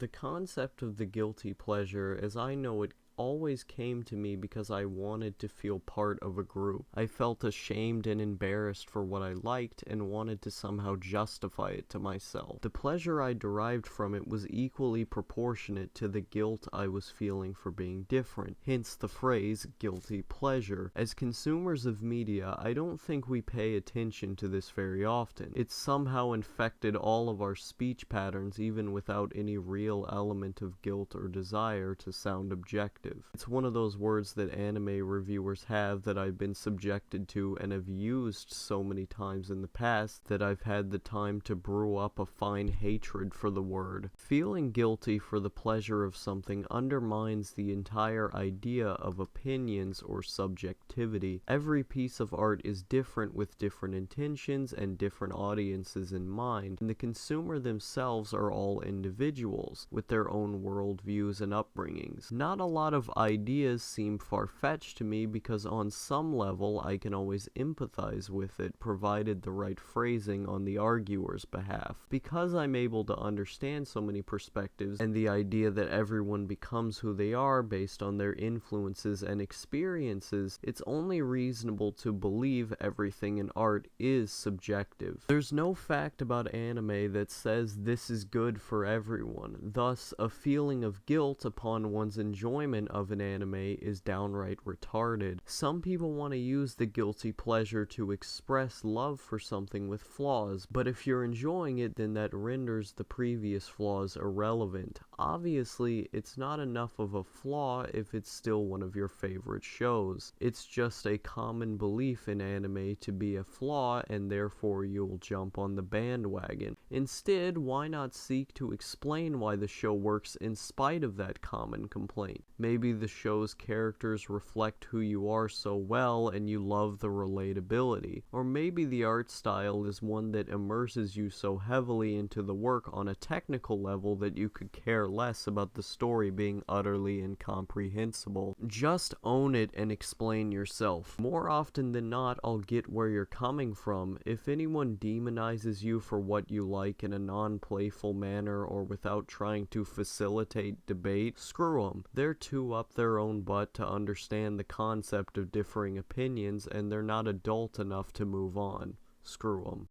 The concept of the guilty pleasure, as I know it, always came to me because I wanted to feel part of a group. I felt ashamed and embarrassed for what I liked and wanted to somehow justify it to myself. The pleasure I derived from it was equally proportionate to the guilt I was feeling for being different, hence the phrase guilty pleasure. As consumers of media, I don't think we pay attention to this very often. It's somehow infected all of our speech patterns even without any real element of guilt or desire to sound objective. It's one of those words that anime reviewers have that I've been subjected to and have used so many times in the past that I've had the time to brew up a fine hatred for the word. Feeling guilty for the pleasure of something undermines the entire idea of opinions or subjectivity. Every piece of art is different with different intentions and different audiences in mind, and the consumer themselves are all individuals with their own worldviews and upbringings. Not a lot of ideas seem far-fetched to me because on some level I can always empathize with it provided the right phrasing on the arguer's behalf. Because I'm able to understand so many perspectives and the idea that everyone becomes who they are based on their influences and experiences, it's only reasonable to believe everything in art is subjective. There's no fact about anime that says this is good for everyone. Thus, a feeling of guilt upon one's enjoyment of an anime is downright retarded. Some people want to use the guilty pleasure to express love for something with flaws, but if you're enjoying it, then that renders the previous flaws irrelevant. Obviously, it's not enough of a flaw if it's still one of your favorite shows. It's just a common belief in anime to be a flaw, and therefore you'll jump on the bandwagon. Instead, why not seek to explain why the show works in spite of that common complaint? Maybe the show's characters reflect who you are so well and you love the relatability. Or maybe the art style is one that immerses you so heavily into the work on a technical level that you could care less about the story being utterly incomprehensible. Just own it and explain yourself. More often than not, I'll get where you're coming from. If anyone demonizes you for what you like in a non-playful manner or without trying to facilitate debate, screw them. They're too up their own butt to understand the concept of differing opinions, and they're not adult enough to move on. Screw them.